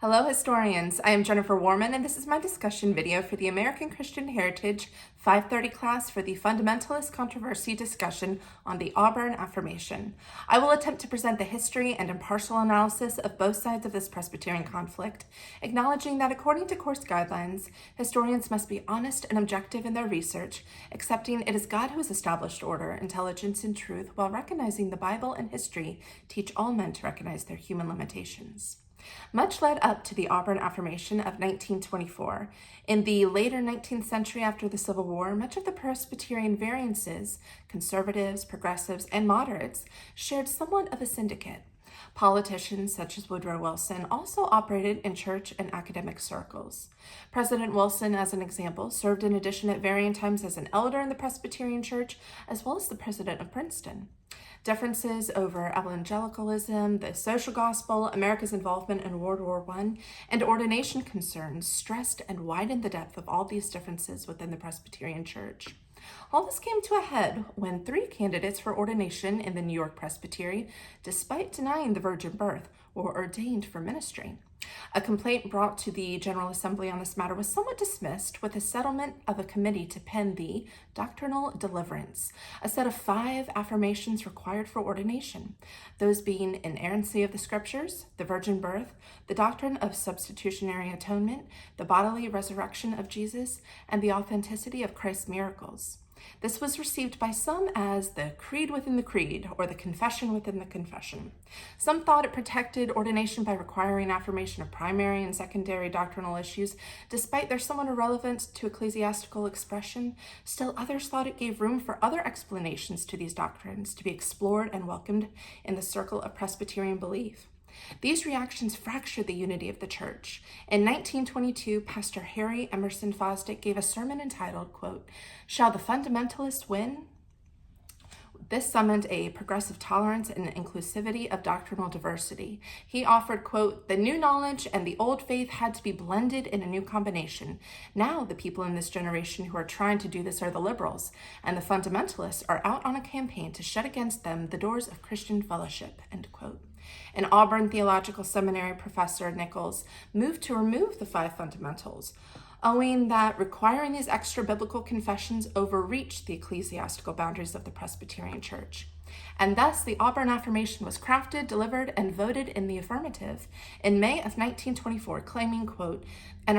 Hello historians, I am Jennifer Worman and this is my discussion video for the American Christian Heritage 530 class for the Fundamentalist Controversy discussion on the Auburn Affirmation. I will attempt to present the history and impartial analysis of both sides of this Presbyterian conflict, acknowledging that according to course guidelines, historians must be honest and objective in their research, accepting it is God who has established order, intelligence, and truth, while recognizing the Bible and history teach all men to recognize their human limitations. Much led up to the Auburn Affirmation of 1924. In the later 19th century after the Civil War, much of the Presbyterian variances, conservatives, progressives, and moderates, shared somewhat of a syndicate. Politicians such as Woodrow Wilson also operated in church and academic circles. President Wilson, as an example, served in addition at varying times as an elder in the Presbyterian Church, as well as the president of Princeton. Differences over evangelicalism, the social gospel, America's involvement in World War I, and ordination concerns stressed and widened the depth of all these differences within the Presbyterian Church. All this came to a head when 3 candidates for ordination in the New York Presbytery, despite denying the virgin birth, were ordained for ministry. A complaint brought to the General Assembly on this matter was somewhat dismissed with a settlement of a committee to pen the Doctrinal Deliverance, a set of 5 affirmations required for ordination, those being inerrancy of the Scriptures, the virgin birth, the doctrine of substitutionary atonement, the bodily resurrection of Jesus, and the authenticity of Christ's miracles. This was received by some as the creed within the creed, or the confession within the confession. Some thought it protected ordination by requiring affirmation of primary and secondary doctrinal issues, despite their somewhat irrelevance to ecclesiastical expression. Still others thought it gave room for other explanations to these doctrines to be explored and welcomed in the circle of Presbyterian belief. These reactions fractured the unity of the church. In 1922, Pastor Harry Emerson Fosdick gave a sermon entitled, quote, "Shall the Fundamentalists Win?" This summoned a progressive tolerance and inclusivity of doctrinal diversity. He offered, quote, "The new knowledge and the old faith had to be blended in a new combination. Now the people in this generation who are trying to do this are the liberals, and the fundamentalists are out on a campaign to shut against them the doors of Christian fellowship," end quote. An Auburn Theological Seminary professor, Nichols, moved to remove the 5 fundamentals, owing that requiring these extra biblical confessions overreached the ecclesiastical boundaries of the Presbyterian Church. And thus, the Auburn Affirmation was crafted, delivered, and voted in the affirmative in May of 1924, claiming, quote, an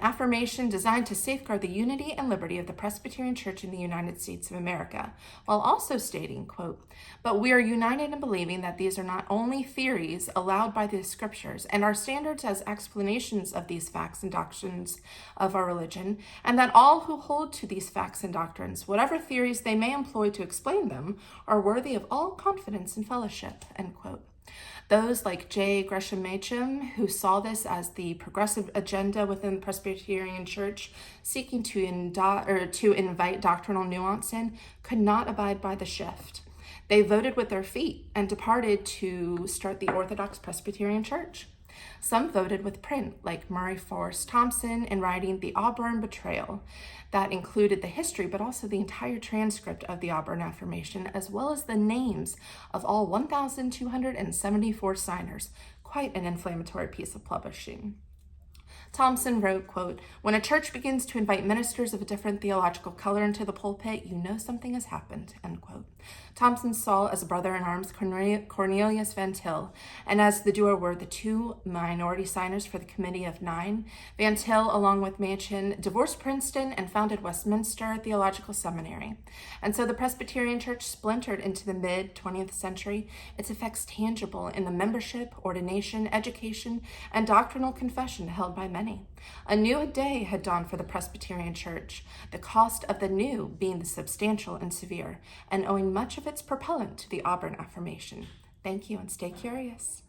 affirmation designed to safeguard the unity and liberty of the Presbyterian Church in the United States of America, while also stating, quote, "But we are united in believing that these are not only theories allowed by the Scriptures and our standards as explanations of these facts and doctrines of our religion, and that all who hold to these facts and doctrines, whatever theories they may employ to explain them, are worthy of all confidence and fellowship," end quote. Those like J. Gresham Machen, who saw this as the progressive agenda within the Presbyterian Church, seeking to invite doctrinal nuance in, could not abide by the shift. They voted with their feet and departed to start the Orthodox Presbyterian Church. Some voted with print, like Murray Forrest Thompson in writing The Auburn Betrayal, that included the history but also the entire transcript of the Auburn Affirmation, as well as the names of all 1,274 signers. Quite an inflammatory piece of publishing. Thompson wrote, quote, "When a church begins to invite ministers of a different theological color into the pulpit, you know something has happened," end quote. Thompson saw as a brother-in-arms Cornelius Van Til, and as the duo were the 2 minority signers for the Committee of 9, Van Til, along with Machen, divorced Princeton and founded Westminster Theological Seminary. And so the Presbyterian Church splintered into the mid-20th century, its effects tangible in the membership, ordination, education, and doctrinal confession held by many. A new day had dawned for the Presbyterian Church, the cost of the new being the substantial and severe, and owing much of its propellant to the Auburn Affirmation. Thank you and stay curious.